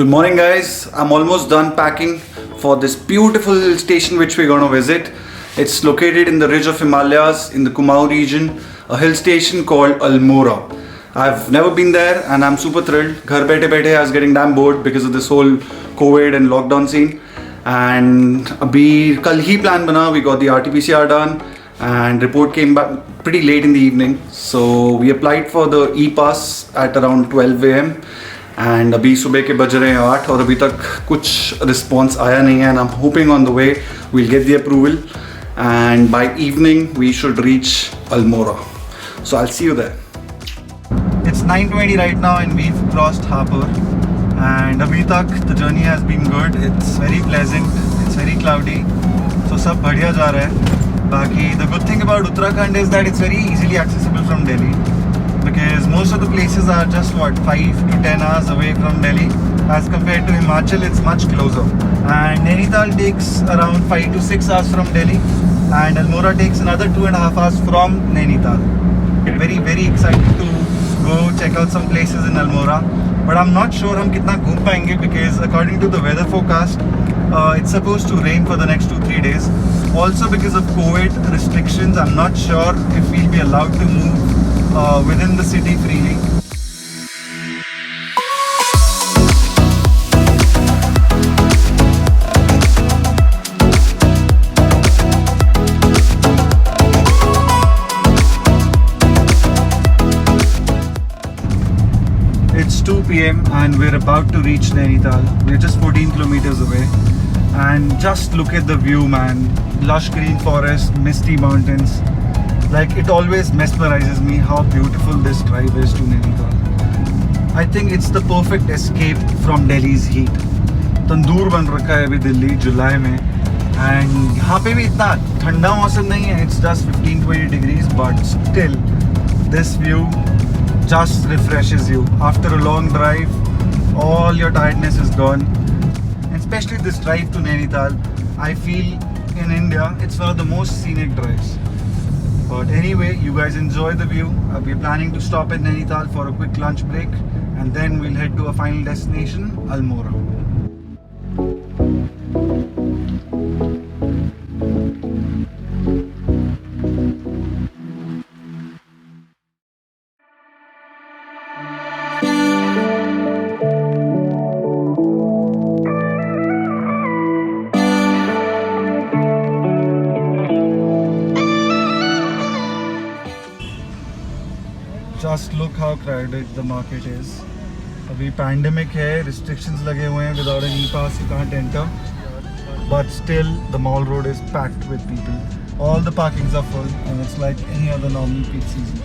Good morning, guys. I'm almost done packing for this beautiful hill station which we're going to visit. It's located in the ridge of Himalayas in the Kumaon region, a hill station called Almora. I've never been there and I'm super thrilled. Ghar baithe baithe I was getting damn bored because of this whole COVID and lockdown scene. And abhi kal hi plan bana, we got the RT-PCR done and report came back pretty late in the evening. So we applied for the e-pass at around 12 a.m. And अभी सुबह के बज रहे हैं 8 और अभी तक कुछ रिस्पॉन्स आया नहीं है and I am hoping on the way we'll get the approval and by evening we should reach Almora. So I will see you there. It's 9:20 right now and we've crossed harbour and अभी तक the journey has been good. It's very pleasant, it's very cloudy, so सब बढ़िया जा रहा है. बाकी the good thing about Uttarakhand is that it's very easily accessible from Delhi, because most of the places are just 5 to 10 hours away from Delhi. As compared to Himachal, it's much closer. And Nainital takes around 5 to 6 hours from Delhi, and Almora takes another 2.5 hours from Nainital. Very, very excited to go check out some places in Almora, but I'm not sure हम कितना घूम पाएंगे because according to the weather forecast, it's supposed to rain for the next 2-3 days. Also because of COVID restrictions, I'm not sure if we'll be allowed to move within the city freely. It's 2 p.m. and we're about to reach Nainital. We're just 14 kilometers away and just look at the view, man. Lush green forest, misty mountains. Like, it always mesmerizes me how beautiful this drive is to Nainital. I think it's the perfect escape from Delhi's heat. तंदूर बन रखा है अभी दिल्ली जुलाई में and यहाँ पे भी इतना ठंडा मौसम नहीं है. It's just 15-20 degrees, but still this view just refreshes you. After a long drive, all your tiredness is gone. And especially this drive to Nainital, I feel in India it's one of the most scenic drives. But anyway, you guys enjoy the view. We're planning to stop at Nainital for a quick lunch break and then we'll head to a final destination, Almora. Just look how crowded the market is. अभी pandemic है, restrictions लगे हुए हैं. Without an e-pass you can't enter. But still the mall road is packed with people. All the parkings are full and it's like any other normal peak season.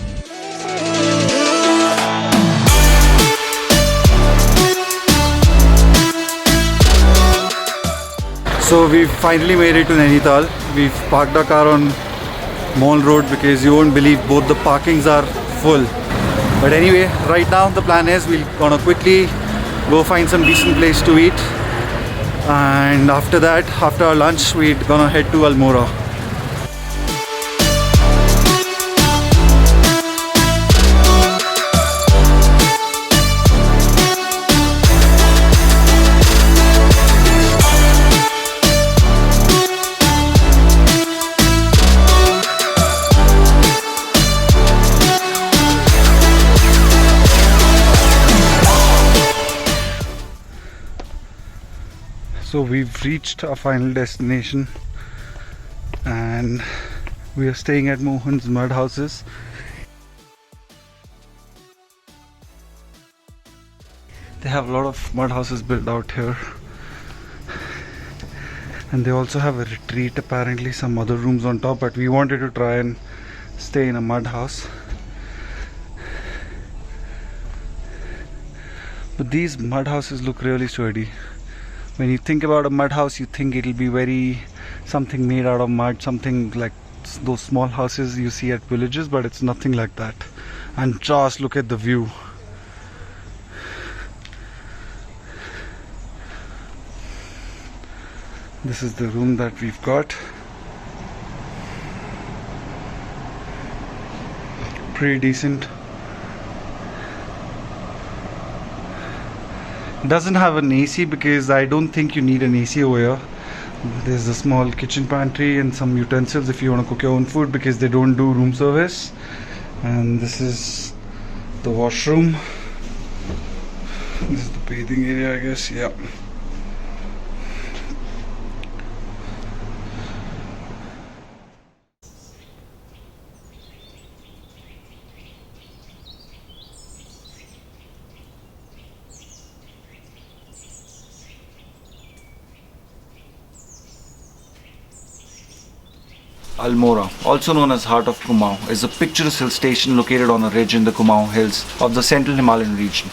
So we've finally made it to Nainital. We've parked our car on Mall Road because you won't believe both the parkings are full. But anyway, right now the plan is we're gonna quickly go find some decent place to eat, and after that, after our lunch, we're gonna head to Almora. So we've reached our final destination and we are staying at Mohan's mud houses. They have a lot of mud houses built out here and they also have a retreat, apparently some other rooms on top, but we wanted to try and stay in a mud house. But these mud houses look really sturdy. When you think about a mud house, you think it'll be very something made out of mud, something like those small houses you see at villages, but it's nothing like that. And just look at the view. This is the room that we've got. Pretty decent. Doesn't have an AC because I don't think you need an AC over here. There's a small kitchen pantry and some utensils if you want to cook your own food, because they don't do room service. And this is the washroom. This is the bathing area, I guess. Yeah. Almora, also known as Heart of Kumaon, is a picturesque hill station located on a ridge in the Kumaon Hills of the central Himalayan region.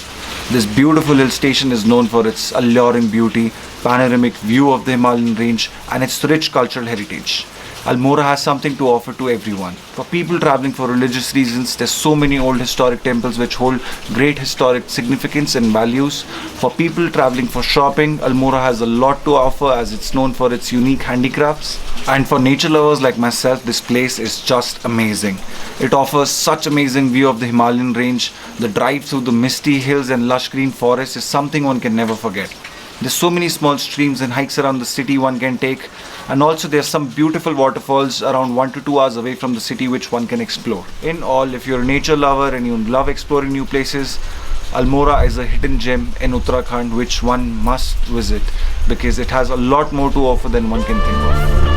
This beautiful hill station is known for its alluring beauty, panoramic view of the Himalayan range, and its rich cultural heritage. Almora has something to offer to everyone. For people traveling for religious reasons, there's so many old historic temples which hold great historic significance and values. For people traveling for shopping, Almora has a lot to offer as it's known for its unique handicrafts. And for nature lovers like myself, this place is just amazing. It offers such amazing view of the Himalayan range. The drive through the misty hills and lush green forests is something one can never forget. There's so many small streams and hikes around the city one can take, and also there's some beautiful waterfalls around 1 to 2 hours away from the city which one can explore. In all, if you're a nature lover and you love exploring new places, Almora is a hidden gem in Uttarakhand which one must visit, because it has a lot more to offer than one can think of.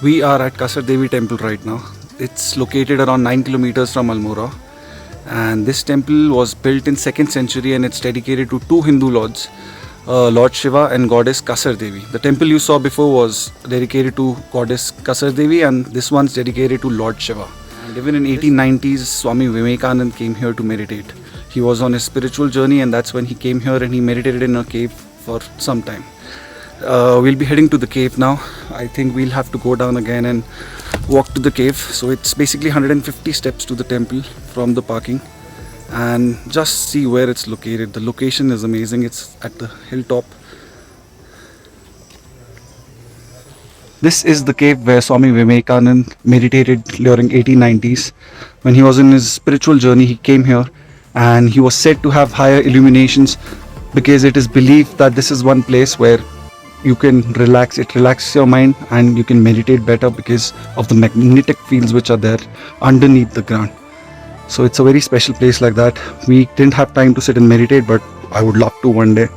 We are at Kasar Devi temple right now. It's located around 9 kilometers from Almora, and this temple was built in 2nd century and it's dedicated to two Hindu lords, Lord Shiva and goddess Kasar Devi. The temple you saw before was dedicated to goddess Kasar Devi, and this one's dedicated to Lord Shiva. And even in 1890s, Swami Vivekanand came here to meditate. He was on his spiritual journey, and that's when he came here and he meditated in a cave for some time. We'll be heading to the cave now. I think we'll have to go down again and walk to the cave. So it's basically 150 steps to the temple from the parking, and just see where it's located. The location is amazing. It's at the hilltop. This is the cave where Swami Vivekanand meditated during 1890s. When he was in his spiritual journey, he came here, and he was said to have higher illuminations because it is believed that this is one place where you can relax. It relaxes your mind and you can meditate better because of the magnetic fields which are there underneath the ground. So it's a very special place like that. We didn't have time to sit and meditate, but I would love to one day.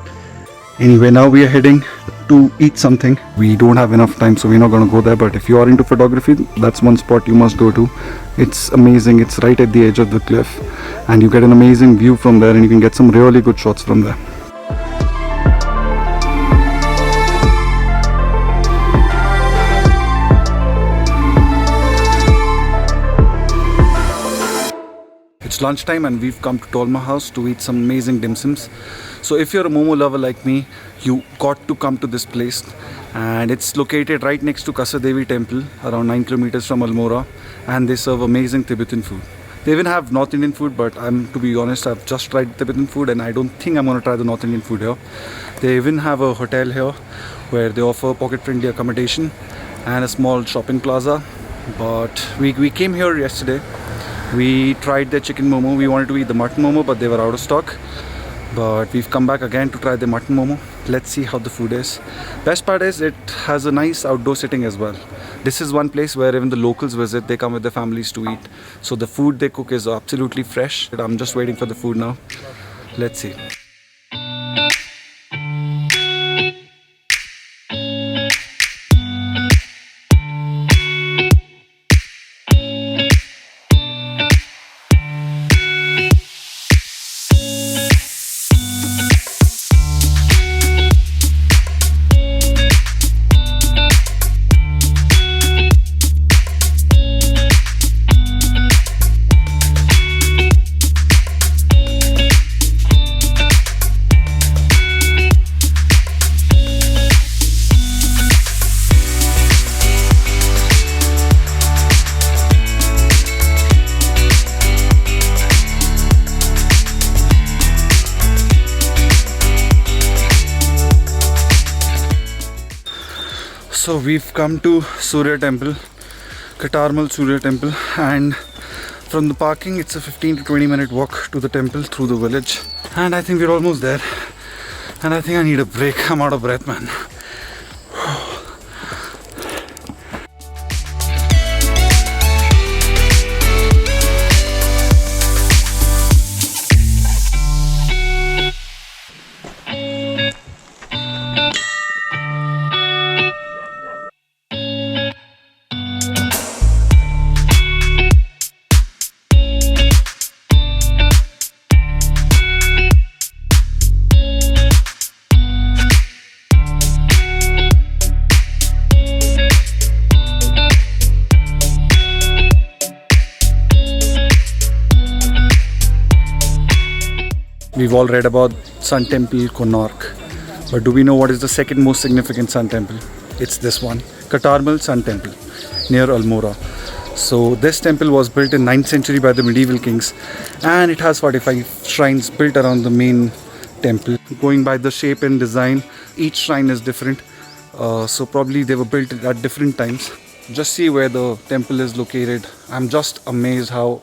Anyway, now we are heading to eat something. We don't have enough time, so we're not going to go there, but if you are into photography, that's one spot you must go to. It's amazing. It's right at the edge of the cliff, and you get an amazing view from there, and you can get some really good shots from there. It's lunchtime and we've come to Tolma House to eat some amazing dim sums. So if you're a momo lover like me, you got to come to this place, and it's located right next to Kasar Devi temple, around 9 kilometers from Almora, and they serve amazing Tibetan food. They even have North Indian food, but to be honest, I've just tried Tibetan food and I don't think I'm going to try the North Indian food here. They even have a hotel here where they offer pocket-friendly accommodation and a small shopping plaza. But we came here yesterday. We tried their chicken momo. We wanted to eat the mutton momo, but they were out of stock. But we've come back again to try the mutton momo. Let's see how the food is. Best part is it has a nice outdoor sitting as well. This is one place where even the locals visit. They come with their families to eat. So the food they cook is absolutely fresh. I'm just waiting for the food now. Let's see. So we've come to Surya Temple, Katarmal Surya Temple, and from the parking it's a 15 to 20 minute walk to the temple through the village. And I think we're almost there. And I think I need a break. I'm out of breath, man. We've all read about Sun Temple, Konark. But do we know what is the second most significant Sun Temple? It's this one, Katarmal Sun Temple, near Almora. So this temple was built in 9th century by the medieval kings, and it has 45 shrines built around the main temple. Going by the shape and design, each shrine is different. So probably they were built at different times. Just see where the temple is located. I'm just amazed how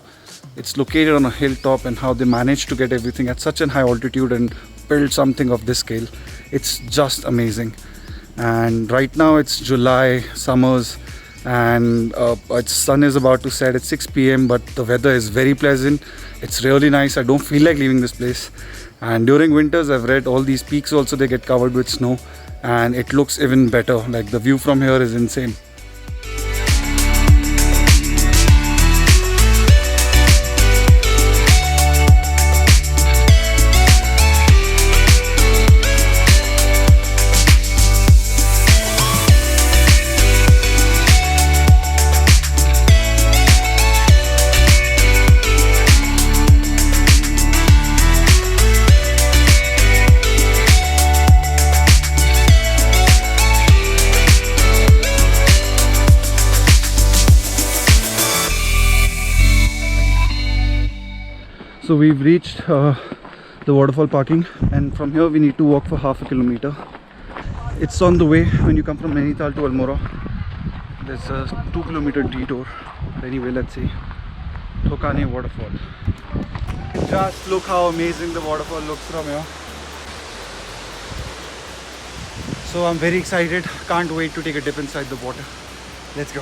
it's located on a hilltop and how they managed to get everything at such a high altitude and build something of this scale. It's just amazing. And right now it's July, summers, and its sun is about to set at 6 p.m. but the weather is very pleasant. It's really nice. I don't feel like leaving this place. And during winters, I've read all these peaks also, they get covered with snow, and it looks even better. Like the view from here is insane. So we've reached the waterfall parking, and from here we need to walk for half a kilometer. It's on the way when you come from Nainital to Almora. There's a 2-kilometer detour. Anyway, let's see. Dhokaney waterfall. Just look how amazing the waterfall looks from here. So I'm very excited. Can't wait to take a dip inside the water. Let's go.